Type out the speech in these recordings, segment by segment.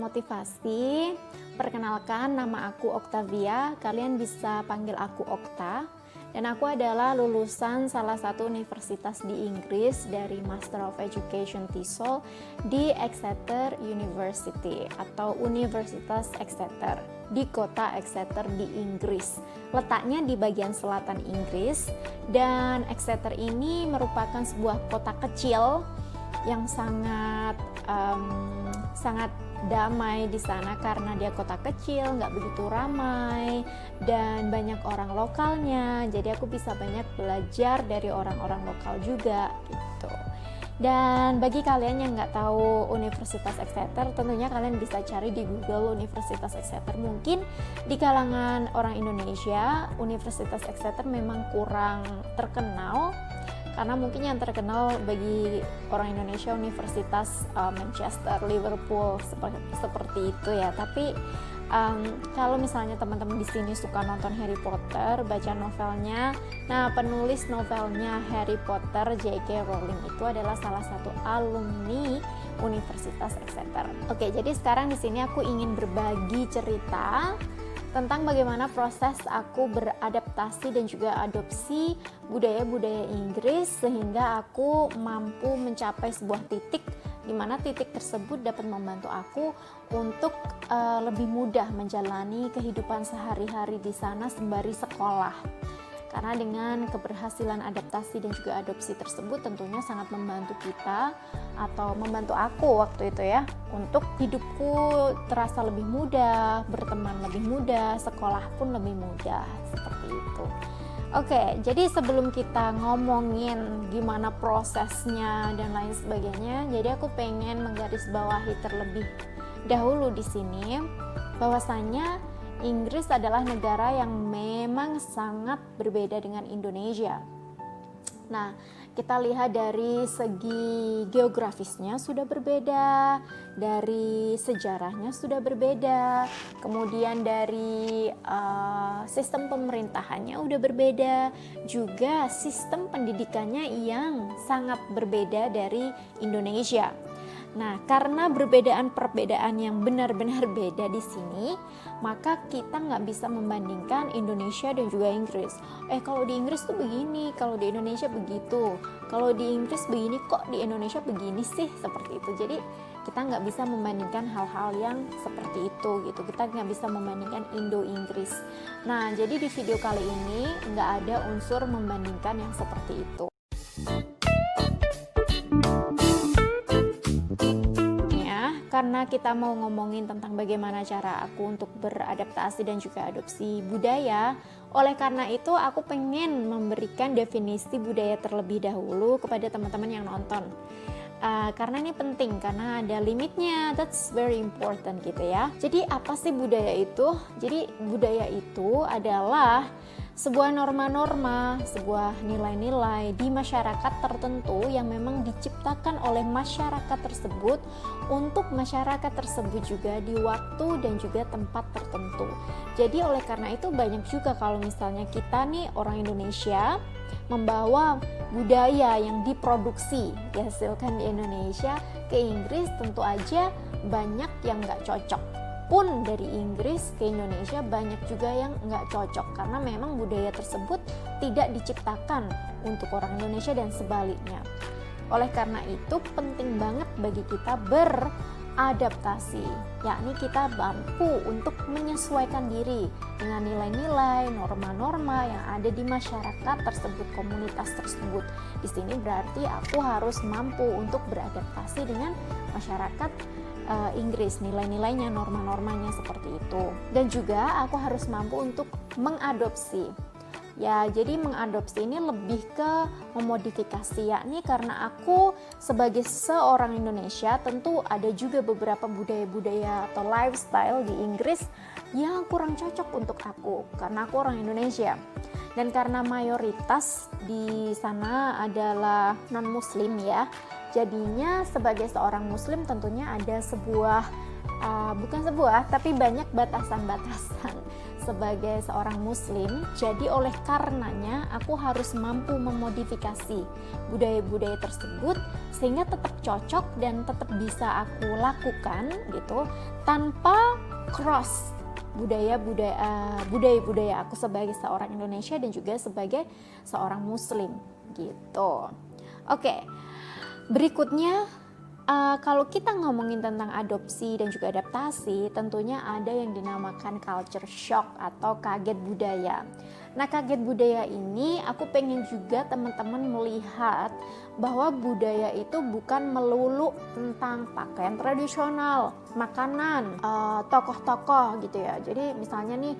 motivasi. Perkenalkan, nama aku Octavia, kalian bisa panggil aku Okta. Dan aku adalah lulusan salah satu universitas di Inggris dari Master of Education TESOL di Exeter University atau Universitas Exeter di kota Exeter di Inggris. Letaknya di bagian selatan Inggris, dan Exeter ini merupakan sebuah kota kecil yang sangat damai di sana karena dia kota kecil, nggak begitu ramai dan banyak orang lokalnya. Jadi aku bisa banyak belajar dari orang-orang lokal juga gitu. Dan bagi kalian yang nggak tahu Universitas Exeter, tentunya kalian bisa cari di Google Universitas Exeter. Mungkin di kalangan orang Indonesia, Universitas Exeter memang kurang terkenal, karena mungkin yang terkenal bagi orang Indonesia Universitas Manchester, Liverpool, seperti itu ya. Tapi kalau misalnya teman-teman di sini suka nonton Harry Potter, baca novelnya, nah penulis novelnya Harry Potter, J.K. Rowling itu adalah salah satu alumni Universitas Exeter. Oke, jadi sekarang di sini aku ingin berbagi cerita tentang bagaimana proses aku beradaptasi dan juga adopsi budaya-budaya Inggris sehingga aku mampu mencapai sebuah titik di mana titik tersebut dapat membantu aku untuk lebih mudah menjalani kehidupan sehari-hari di sana sembari sekolah. Karena dengan keberhasilan adaptasi dan juga adopsi tersebut tentunya sangat membantu kita atau membantu aku waktu itu ya, untuk hidupku terasa lebih mudah, berteman lebih mudah, sekolah pun lebih mudah, seperti itu. Oke, jadi sebelum kita ngomongin gimana prosesnya dan lain sebagainya, jadi aku pengen menggarisbawahi terlebih dahulu di sini bahwasanya Inggris adalah negara yang memang sangat berbeda dengan Indonesia. Nah, kita lihat dari segi geografisnya sudah berbeda, dari sejarahnya sudah berbeda, kemudian dari sistem pemerintahannya udah berbeda, juga sistem pendidikannya yang sangat berbeda dari Indonesia. Nah, karena perbedaan yang benar-benar beda di sini, maka kita nggak bisa membandingkan Indonesia dan juga Inggris. Kalau di Inggris tuh begini, kalau di Indonesia begitu. Kalau di Inggris begini, kok di Indonesia begini sih, seperti itu. Jadi kita nggak bisa membandingkan hal-hal yang seperti itu gitu. Kita nggak bisa membandingkan Indo-Inggris. Nah, jadi di video kali ini nggak ada unsur membandingkan yang seperti itu. Karena kita mau ngomongin tentang bagaimana cara aku untuk beradaptasi dan juga adopsi budaya, oleh karena itu aku pengen memberikan definisi budaya terlebih dahulu kepada teman-teman yang nonton. Karena ini penting, karena ada limitnya, that's very important gitu ya. Jadi apa sih budaya itu? Jadi budaya itu adalah sebuah norma-norma, sebuah nilai-nilai di masyarakat tertentu yang memang diciptakan oleh masyarakat tersebut untuk masyarakat tersebut juga di waktu dan juga tempat tertentu. Jadi oleh karena itu banyak juga kalau misalnya kita nih orang Indonesia membawa budaya yang diproduksi, dihasilkan di Indonesia ke Inggris, tentu aja banyak yang nggak cocok. Pun dari Inggris ke Indonesia banyak juga yang nggak cocok karena memang budaya tersebut tidak diciptakan untuk orang Indonesia dan sebaliknya. Oleh karena itu penting banget bagi kita beradaptasi, yakni kita mampu untuk menyesuaikan diri dengan nilai-nilai, norma-norma yang ada di masyarakat tersebut, komunitas tersebut. Di sini berarti aku harus mampu untuk beradaptasi dengan masyarakat Inggris, nilai-nilainya, norma-normanya seperti itu. Dan juga aku harus mampu untuk mengadopsi. Ya, jadi mengadopsi ini lebih ke memodifikasi, yakni karena aku sebagai seorang Indonesia tentu ada juga beberapa budaya-budaya atau lifestyle di Inggris yang kurang cocok untuk aku karena aku orang Indonesia. Dan karena mayoritas di sana adalah non-muslim ya, jadinya sebagai seorang muslim tentunya ada tapi banyak batasan-batasan sebagai seorang muslim, jadi oleh karenanya aku harus mampu memodifikasi budaya-budaya tersebut sehingga tetap cocok dan tetap bisa aku lakukan gitu, tanpa cross budaya-budaya aku sebagai seorang Indonesia dan juga sebagai seorang muslim gitu. Oke. Berikutnya, kalau kita ngomongin tentang adopsi dan juga adaptasi, tentunya ada yang dinamakan culture shock atau kaget budaya. Nah, kaget budaya ini aku pengen juga teman-teman melihat bahwa budaya itu bukan melulu tentang pakaian tradisional, makanan, tokoh-tokoh gitu ya. Jadi misalnya nih,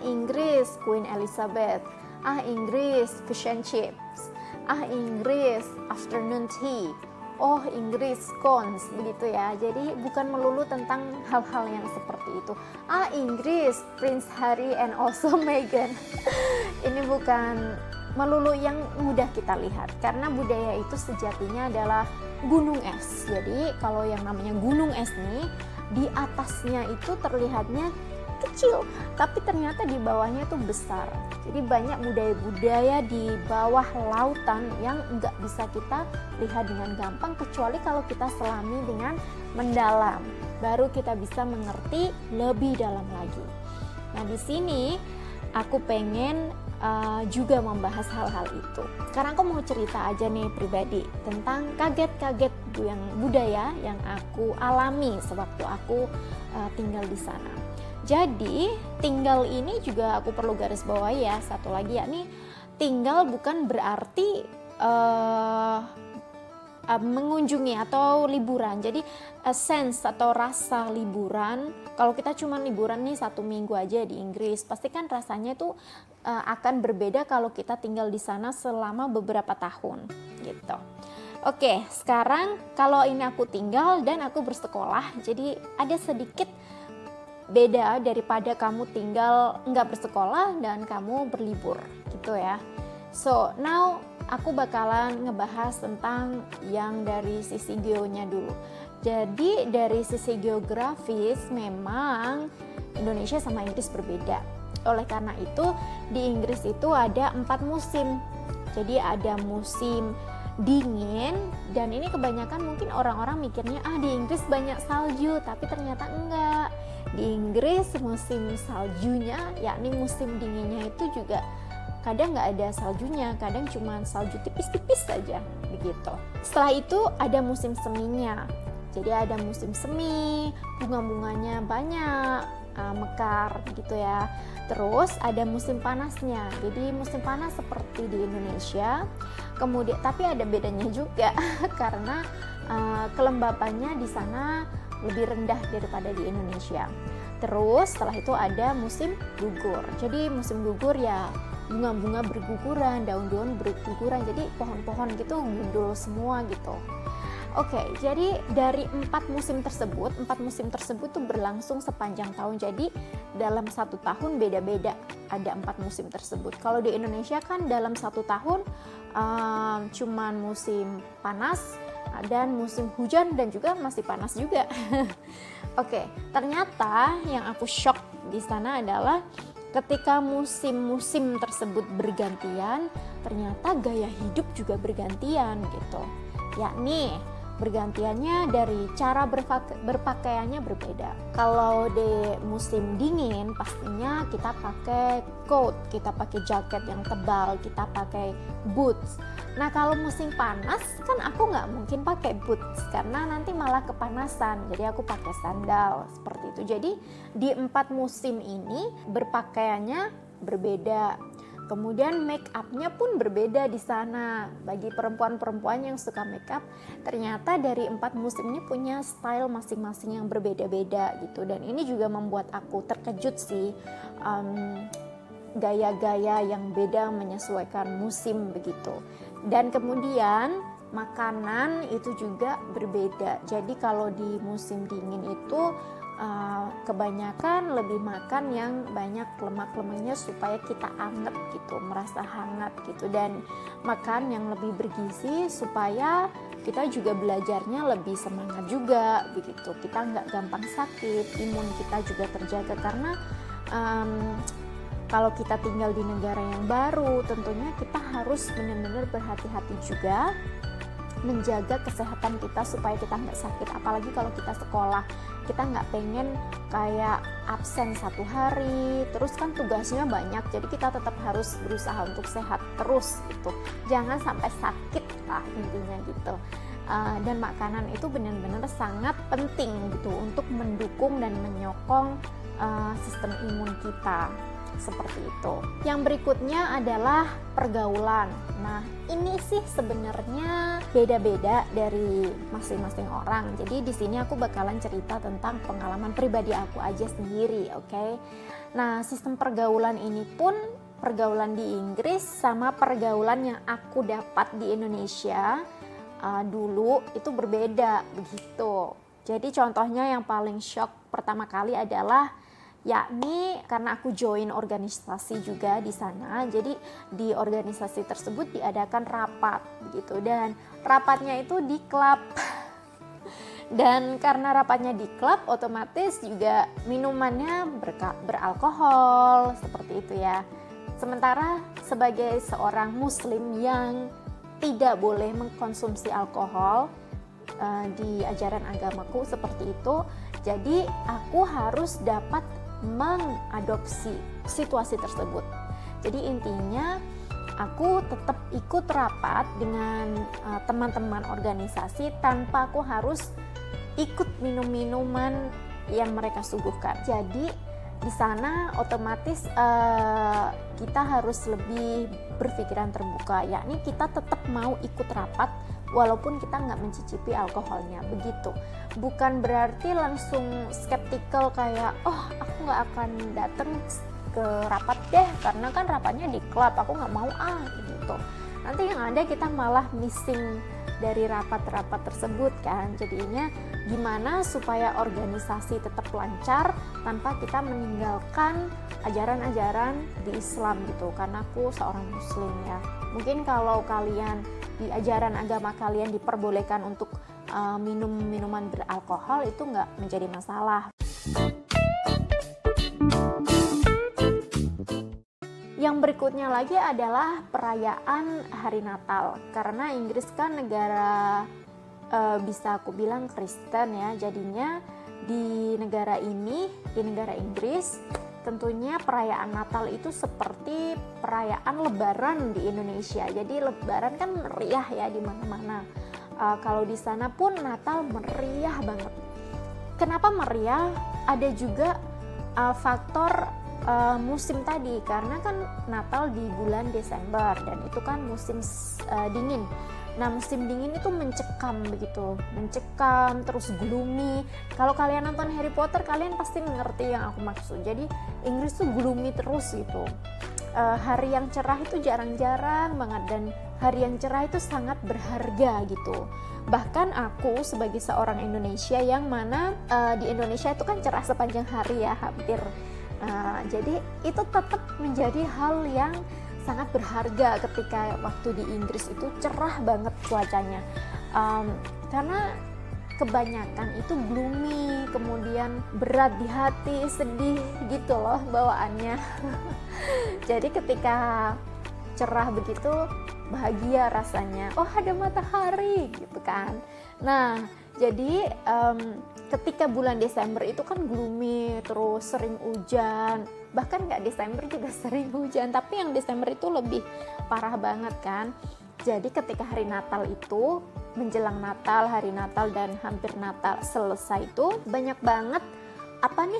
Inggris Queen Elizabeth, Inggris fish and chips, Inggris afternoon tea, Inggris scones, begitu ya. Jadi bukan melulu tentang hal-hal yang seperti itu. Inggris Prince Harry and also Meghan. Ini bukan melulu yang mudah kita lihat, karena budaya itu sejatinya adalah gunung es. Jadi kalau yang namanya gunung es nih, di atasnya itu terlihatnya kecil, tapi ternyata di bawahnya itu besar. Jadi banyak budaya-budaya di bawah lautan yang nggak bisa kita lihat dengan gampang, kecuali kalau kita selami dengan mendalam, baru kita bisa mengerti lebih dalam lagi. Nah, di sini aku pengen juga membahas hal-hal itu. Sekarang aku mau cerita aja nih pribadi tentang kaget-kaget yang budaya yang aku alami sewaktu aku tinggal di sana. Jadi tinggal ini juga aku perlu garis bawahi ya, satu lagi yakni tinggal bukan berarti mengunjungi atau liburan. Jadi sense atau rasa liburan, kalau kita cuma liburan nih 1 minggu aja di Inggris, pasti kan rasanya itu akan berbeda kalau kita tinggal di sana selama beberapa tahun gitu. Oke, sekarang kalau ini aku tinggal dan aku bersekolah, jadi ada sedikit beda daripada kamu tinggal nggak bersekolah dan kamu berlibur gitu ya. So now aku bakalan ngebahas tentang yang dari sisi geonya dulu. Jadi dari sisi geografis memang Indonesia sama Inggris berbeda. Oleh karena itu di Inggris itu ada 4 musim. Jadi ada musim dingin, dan ini kebanyakan mungkin orang-orang mikirnya di Inggris banyak salju, tapi ternyata enggak. Di Inggris musim saljunya, yakni musim dinginnya itu juga kadang nggak ada saljunya, kadang cuma salju tipis-tipis saja begitu. Setelah itu ada musim seminya. Jadi ada musim semi, bunga-bunganya banyak, mekar gitu ya. Terus ada musim panasnya. Jadi musim panas seperti di Indonesia. Kemudian tapi ada bedanya juga karena kelembapannya di sana lebih rendah daripada di Indonesia. Terus setelah itu ada musim gugur. Jadi musim gugur ya bunga-bunga berguguran, daun-daun berguguran. Jadi pohon-pohon gitu gundul semua gitu. Oke, jadi dari 4 musim tersebut tuh berlangsung sepanjang tahun. Jadi dalam 1 tahun beda-beda ada 4 musim tersebut. Kalau di Indonesia kan dalam 1 tahun cuman musim panas dan musim hujan dan juga masih panas juga. Oke, ternyata yang aku shock di sana adalah ketika musim-musim tersebut bergantian, ternyata gaya hidup juga bergantian gitu. Yakni bergantiannya dari cara berpakaiannya berbeda. Kalau di musim dingin pastinya kita pakai coat, kita pakai jaket yang tebal, kita pakai boots. Nah kalau musim panas kan aku nggak mungkin pakai boots karena nanti malah kepanasan. Jadi aku pakai sandal seperti itu. Jadi di 4 musim ini berpakaiannya berbeda. Kemudian make up-nya pun berbeda di sana. Bagi perempuan-perempuan yang suka make up, ternyata dari 4 musim ini punya style masing-masing yang berbeda-beda gitu. Dan ini juga membuat aku terkejut sih, gaya-gaya yang beda menyesuaikan musim begitu. Dan kemudian makanan itu juga berbeda. Jadi kalau di musim dingin itu kebanyakan lebih makan yang banyak lemak-lemaknya supaya kita anget gitu, merasa hangat gitu, dan makan yang lebih bergizi supaya kita juga belajarnya lebih semangat juga begitu, kita nggak gampang sakit, imun kita juga terjaga karena kalau kita tinggal di negara yang baru, tentunya kita harus benar-benar berhati-hati juga menjaga kesehatan kita supaya kita nggak sakit. Apalagi kalau kita sekolah, kita nggak pengen kayak absen 1 hari, terus kan tugasnya banyak, jadi kita tetap harus berusaha untuk sehat terus gitu. Jangan sampai sakit lah intinya gitu. Dan makanan itu benar-benar sangat penting gitu untuk mendukung dan menyokong sistem imun kita. Seperti itu. Yang berikutnya adalah pergaulan. Nah, ini sih sebenarnya beda-beda dari masing-masing orang. Jadi di sini aku bakalan cerita tentang pengalaman pribadi aku aja sendiri, oke? Nah, sistem pergaulan ini pun pergaulan di Inggris sama pergaulan yang aku dapat di Indonesia dulu itu berbeda begitu. Jadi contohnya yang paling shock pertama kali adalah yakni karena aku join organisasi juga di sana, jadi di organisasi tersebut diadakan rapat begitu, dan rapatnya itu di klub. Dan karena rapatnya di klub, otomatis juga minumannya beralkohol seperti itu ya. Sementara sebagai seorang muslim yang tidak boleh mengkonsumsi alkohol di ajaran agamaku seperti itu, jadi aku harus dapat mengadopsi situasi tersebut. Jadi intinya aku tetap ikut rapat dengan teman-teman organisasi tanpa aku harus ikut minum minuman yang mereka suguhkan. Jadi di sana otomatis kita harus lebih berpikiran terbuka, yakni kita tetap mau ikut rapat walaupun kita nggak mencicipi alkoholnya begitu. Bukan berarti langsung skeptikal kayak aku nggak akan datang ke rapat deh karena kan rapatnya di klub, aku nggak mau gitu. Nanti yang ada kita malah missing dari rapat-rapat tersebut kan. Jadinya gimana supaya organisasi tetap lancar tanpa kita meninggalkan ajaran-ajaran di Islam gitu, karena aku seorang muslim ya. Mungkin kalau kalian di ajaran agama kalian diperbolehkan untuk minum minuman beralkohol, itu nggak menjadi masalah. Yang berikutnya lagi adalah perayaan hari Natal. Karena Inggris kan negara bisa aku bilang Kristen ya, jadinya di negara ini, di negara Inggris, tentunya perayaan Natal itu seperti perayaan Lebaran di Indonesia. Jadi Lebaran kan meriah ya di mana-mana. Kalau di sana pun Natal meriah banget. Kenapa meriah? Ada juga faktor musim tadi, karena kan Natal di bulan Desember dan itu kan musim dingin. Nah, musim dingin itu mencekam begitu, mencekam terus gloomy. Kalau kalian nonton Harry Potter, kalian pasti mengerti yang aku maksud. Jadi Inggris tuh gloomy terus gitu. Hari yang cerah itu jarang-jarang banget, dan hari yang cerah itu sangat berharga gitu. Bahkan aku sebagai seorang Indonesia yang mana di Indonesia itu kan cerah sepanjang hari ya, hampir. Jadi itu tetap menjadi hal yang sangat berharga ketika waktu di Inggris itu cerah banget cuacanya, karena kebanyakan itu gloomy, kemudian berat di hati, sedih gitu loh bawaannya. Jadi ketika cerah begitu bahagia rasanya, ada matahari gitu kan. Nah jadi ketika bulan Desember itu kan gloomy, terus sering hujan. Bahkan nggak Desember juga sering hujan, tapi yang Desember itu lebih parah banget kan. Jadi ketika hari Natal itu, menjelang Natal, hari Natal dan hampir Natal selesai itu, banyak banget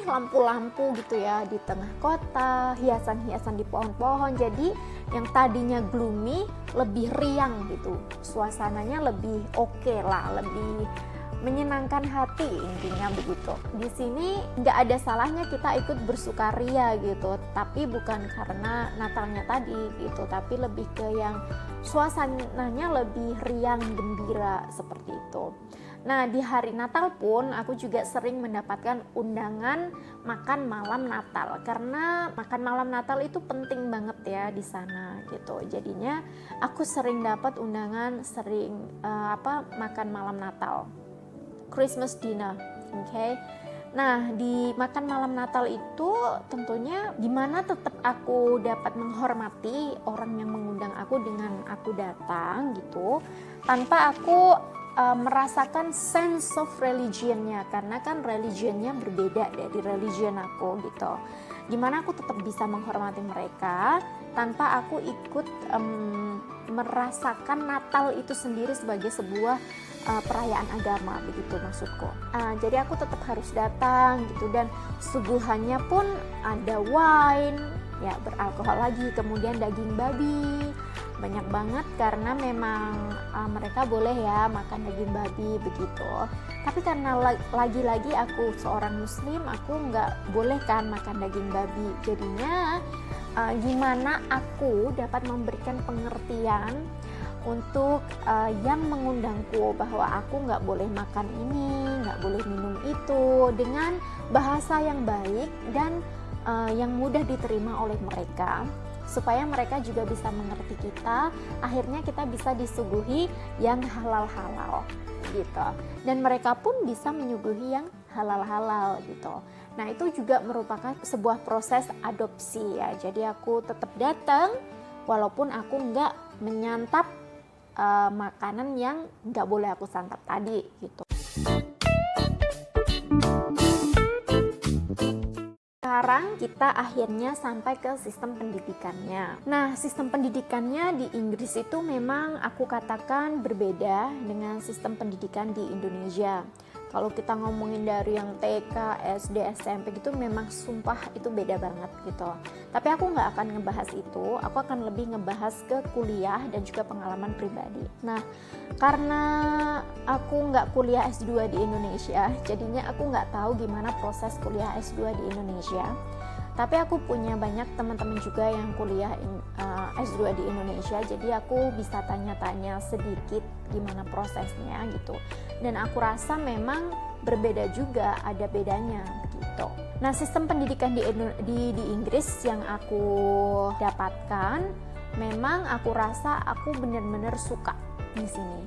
lampu-lampu gitu ya di tengah kota, hiasan-hiasan di pohon-pohon. Jadi yang tadinya gloomy lebih riang gitu, suasananya lebih oke lah, lebih menyenangkan hati, intinya begitu. Di sini nggak ada salahnya kita ikut bersukaria gitu, tapi bukan karena Natalnya tadi gitu, tapi lebih ke yang suasananya lebih riang, gembira seperti itu. Nah, di hari Natal pun aku juga sering mendapatkan undangan makan malam Natal, karena makan malam Natal itu penting banget ya di sana gitu. Jadinya aku sering dapat undangan, sering makan malam Natal, Christmas dinner, okay? Nah, di makan malam Natal itu tentunya gimana tetap aku dapat menghormati orang yang mengundang aku dengan aku datang gitu, tanpa aku merasakan sense of religionnya, karena kan religionnya berbeda dari religion aku gitu. Gimana aku tetap bisa menghormati mereka tanpa aku ikut merasakan Natal itu sendiri sebagai sebuah perayaan agama, begitu maksudku. Jadi aku tetap harus datang gitu, dan suguhannya pun ada wine ya, beralkohol lagi, kemudian daging babi banyak banget karena memang mereka boleh ya makan daging babi begitu. Tapi karena lagi-lagi aku seorang muslim, aku nggak boleh kan makan daging babi. Jadinya gimana aku dapat memberikan pengertian untuk yang mengundangku bahwa aku nggak boleh makan ini, nggak boleh minum itu, dengan bahasa yang baik dan yang mudah diterima oleh mereka, supaya mereka juga bisa mengerti kita. Akhirnya kita bisa disuguhi yang halal-halal gitu, dan mereka pun bisa menyuguhi yang halal-halal gitu. Nah, itu juga merupakan sebuah proses adopsi ya. Jadi aku tetap datang walaupun aku nggak menyantap makanan yang nggak boleh aku santap tadi gitu. Sekarang kita akhirnya sampai ke sistem pendidikannya. Nah, sistem pendidikannya di Inggris itu memang aku katakan berbeda dengan sistem pendidikan di Indonesia. Kalau kita ngomongin dari yang TK, SD, SMP gitu, memang sumpah itu beda banget gitu. Tapi aku nggak akan ngebahas itu, aku akan lebih ngebahas ke kuliah dan juga pengalaman pribadi. Nah, karena aku nggak kuliah S2 di Indonesia, jadinya aku nggak tahu gimana proses kuliah S2 di Indonesia. Tapi aku punya banyak teman-teman juga yang kuliah S2 di Indonesia, jadi aku bisa tanya-tanya sedikit gimana prosesnya gitu. Dan aku rasa memang berbeda juga, ada bedanya gitu. Nah, sistem pendidikan di Inggris yang aku dapatkan, memang aku rasa aku benar-benar suka di sini.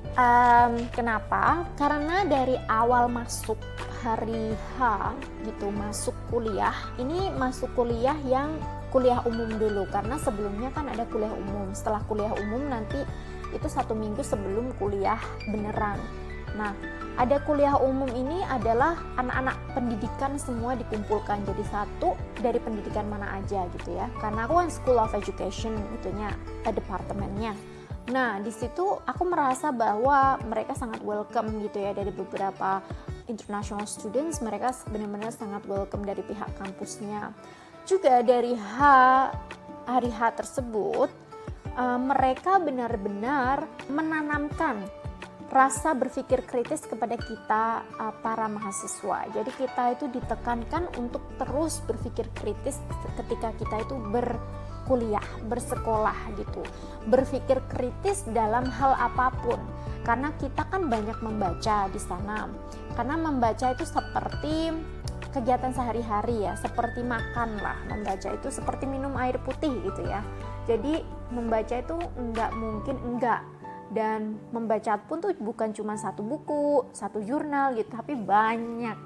Kenapa? Karena dari awal masuk hari H gitu, masuk kuliah, ini masuk kuliah yang kuliah umum dulu, karena sebelumnya kan ada kuliah umum. Setelah kuliah umum nanti itu 1 minggu sebelum kuliah beneran. Nah, ada kuliah umum ini adalah anak-anak pendidikan semua dikumpulkan jadi satu, dari pendidikan mana aja gitu ya, karena aku kan School of Education itunya, departemennya. Nah, di situ aku merasa bahwa mereka sangat welcome gitu ya, dari beberapa international students, mereka benar-benar sangat welcome dari pihak kampusnya. Juga dari hari H tersebut, mereka benar-benar menanamkan rasa berpikir kritis kepada kita para mahasiswa. Jadi kita itu ditekankan untuk terus berpikir kritis ketika kita itu berkuliah, bersekolah gitu. Berpikir kritis dalam hal apapun. Karena kita kan banyak membaca di sana. Karena membaca itu seperti kegiatan sehari-hari ya, seperti makan lah. Membaca itu seperti minum air putih gitu ya. Jadi membaca itu nggak mungkin enggak. Dan membaca pun tuh bukan cuma satu buku, satu jurnal gitu, tapi banyak.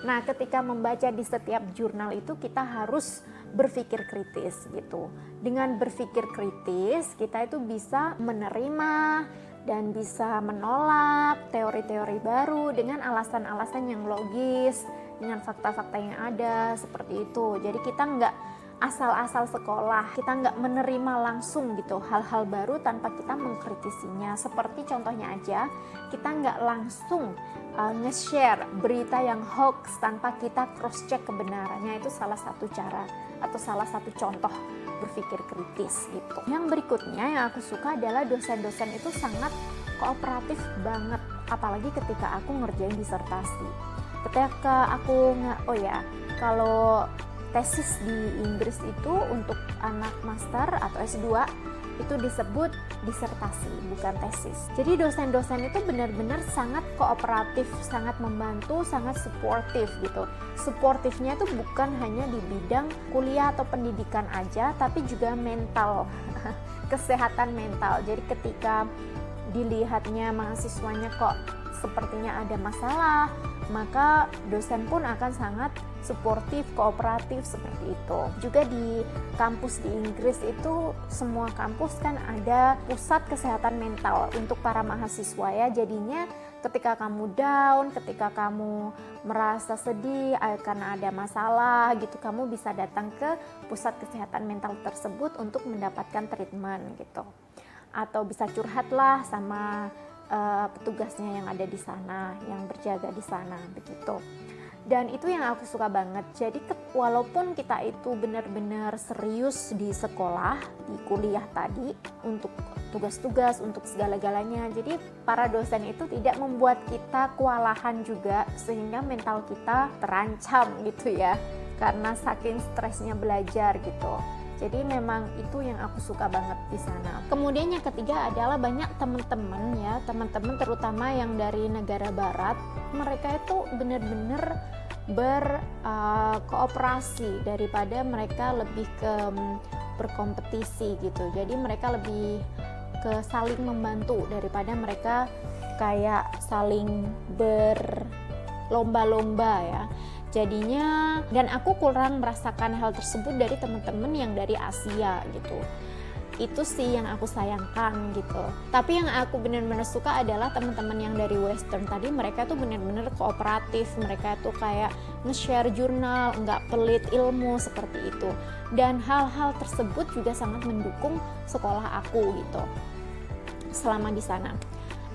Nah, ketika membaca di setiap jurnal itu kita harus berpikir kritis gitu. Dengan berpikir kritis, kita itu bisa menerima dan bisa menolak teori-teori baru dengan alasan-alasan yang logis, dengan fakta-fakta yang ada, seperti itu. Jadi kita nggak asal-asal sekolah, kita nggak menerima langsung gitu hal-hal baru tanpa kita mengkritisinya. Seperti contohnya aja, kita nggak langsung nge-share berita yang hoax tanpa kita cross-check kebenarannya. Itu salah satu cara atau salah satu contoh berpikir kritis gitu. Yang berikutnya yang aku suka adalah dosen-dosen itu sangat kooperatif banget, apalagi ketika aku ngerjain disertasi. Ketika aku kalau tesis di Inggris itu untuk anak master atau S2 itu disebut disertasi, bukan tesis. Jadi dosen-dosen itu benar-benar sangat kooperatif, sangat membantu, sangat suportif gitu. Suportifnya itu bukan hanya di bidang kuliah atau pendidikan aja, tapi juga mental, kesehatan mental. Jadi ketika dilihatnya mahasiswanya kok sepertinya ada masalah, maka dosen pun akan sangat suportif, kooperatif seperti itu. Juga di kampus di Inggris itu semua kampus kan ada pusat kesehatan mental untuk para mahasiswa ya. Jadinya ketika kamu down, ketika kamu merasa sedih karena ada masalah gitu, kamu bisa datang ke pusat kesehatan mental tersebut untuk mendapatkan treatment gitu. Atau bisa curhatlah sama petugasnya yang ada di sana, yang berjaga di sana begitu. Dan itu yang aku suka banget. Jadi walaupun kita itu benar-benar serius di sekolah, di kuliah tadi untuk tugas-tugas, untuk segala-galanya. Jadi para dosen itu tidak membuat kita kewalahan juga sehingga mental kita terancam gitu ya. Karena saking stresnya belajar gitu. Jadi memang itu yang aku suka banget di sana. Kemudian yang ketiga adalah banyak teman-teman ya, teman-teman terutama yang dari negara barat, mereka itu benar-benar berkooperasi daripada mereka lebih ke berkompetisi gitu. Jadi mereka lebih ke saling membantu daripada mereka kayak saling berlomba-lomba ya. Jadinya, dan aku kurang merasakan hal tersebut dari teman-teman yang dari Asia gitu. Itu sih yang aku sayangkan gitu. Tapi yang aku benar-benar suka adalah teman-teman yang dari Western tadi, mereka tuh benar-benar kooperatif, mereka tuh kayak nge-share jurnal, nggak pelit ilmu seperti itu. Dan hal-hal tersebut juga sangat mendukung sekolah aku gitu selama di sana.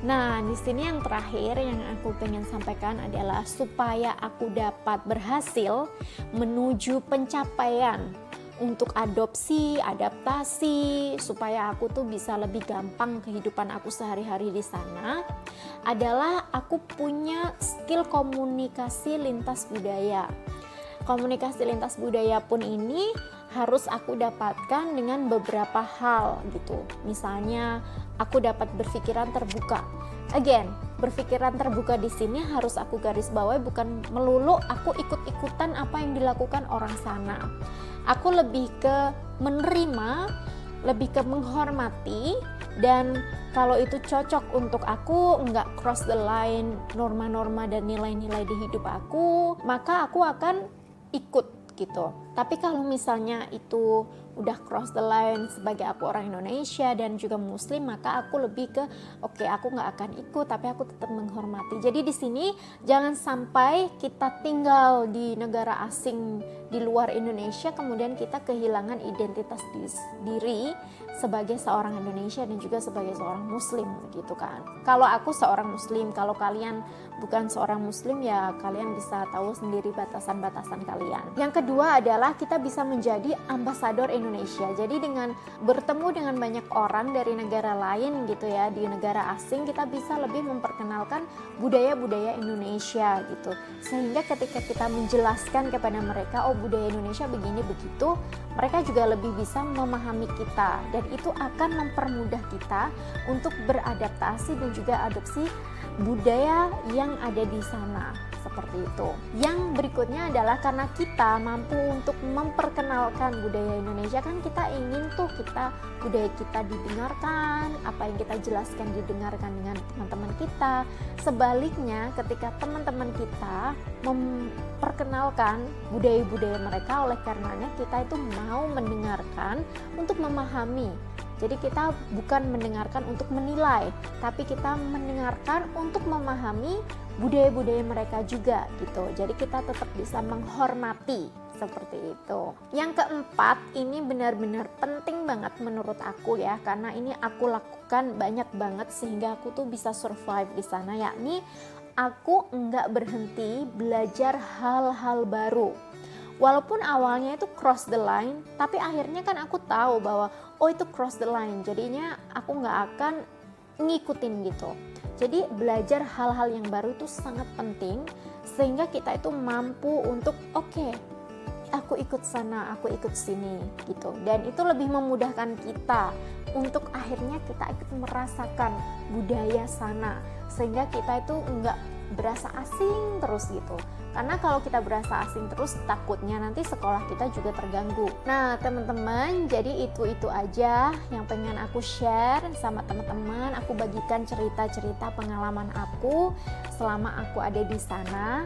Nah, di sini yang terakhir yang aku pengen sampaikan adalah supaya aku dapat berhasil menuju pencapaian untuk adaptasi, supaya aku tuh bisa lebih gampang kehidupan aku sehari-hari di sana, adalah aku punya skill komunikasi lintas budaya. Komunikasi lintas budaya pun ini harus aku dapatkan dengan beberapa hal gitu. Misalnya aku dapat berpikiran terbuka. Again, berpikiran terbuka di sini harus aku garis bawahi, bukan melulu aku ikut-ikutan apa yang dilakukan orang sana. Aku lebih ke menerima, lebih ke menghormati, dan kalau itu cocok untuk aku, nggak cross the line norma-norma dan nilai-nilai di hidup aku, maka aku akan ikut gitu. Tapi kalau misalnya itu udah cross the line sebagai aku orang Indonesia dan juga Muslim, maka aku lebih ke oke, aku nggak akan ikut, tapi aku tetap menghormati. Jadi di sini jangan sampai kita tinggal di negara asing di luar Indonesia kemudian kita kehilangan identitas diri sebagai seorang Indonesia dan juga sebagai seorang Muslim gitu kan. Kalau aku seorang Muslim, kalau kalian bukan seorang Muslim ya kalian bisa tahu sendiri batasan-batasan kalian. Yang kedua adalah kita bisa menjadi ambasador Indonesia. Jadi dengan bertemu dengan banyak orang dari negara lain gitu ya, di negara asing, kita bisa lebih memperkenalkan budaya-budaya Indonesia gitu. Sehingga ketika kita menjelaskan kepada mereka, oh budaya Indonesia begini begitu, mereka juga lebih bisa memahami kita, dan itu akan mempermudah kita untuk beradaptasi dan juga adopsi budaya yang ada di sana. Seperti itu. Yang berikutnya adalah karena kita mampu untuk memperkenalkan budaya Indonesia, kan kita ingin tuh budaya kita didengarkan, apa yang kita jelaskan didengarkan dengan teman-teman kita. Sebaliknya ketika teman-teman kita memperkenalkan budaya-budaya mereka, oleh karenanya kita itu mau mendengarkan untuk memahami. Jadi kita bukan mendengarkan untuk menilai, tapi kita mendengarkan untuk memahami budaya-budaya mereka juga gitu. Jadi kita tetap bisa menghormati seperti itu. Yang keempat, ini benar-benar penting banget menurut aku ya, karena ini aku lakukan banyak banget sehingga aku tuh bisa survive di sana, yakni aku enggak berhenti belajar hal-hal baru. Walaupun awalnya itu cross the line, tapi akhirnya kan aku tahu bahwa oh itu cross the line, jadinya aku nggak akan ngikutin gitu. Jadi belajar hal-hal yang baru itu sangat penting, sehingga kita itu mampu untuk oke, aku ikut sana, aku ikut sini gitu. Dan itu lebih memudahkan kita untuk akhirnya kita ikut merasakan budaya sana, sehingga kita itu nggak berasa asing terus gitu. Karena kalau kita berasa asing terus, takutnya nanti sekolah kita juga terganggu. Nah teman-teman, jadi itu aja yang pengen aku share sama teman-teman. Aku bagikan cerita-cerita pengalaman aku selama aku ada di sana.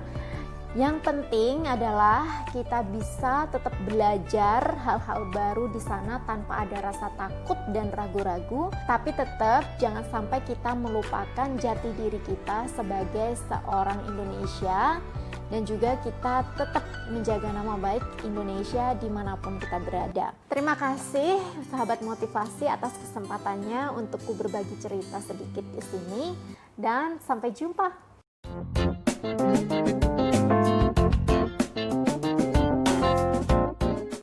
Yang penting adalah kita bisa tetap belajar hal-hal baru di sana tanpa ada rasa takut dan ragu-ragu, tapi tetap jangan sampai kita melupakan jati diri kita sebagai seorang Indonesia, dan juga kita tetap menjaga nama baik Indonesia dimanapun kita berada. Terima kasih sahabat motivasi atas kesempatannya untukku berbagi cerita sedikit di sini, dan sampai jumpa.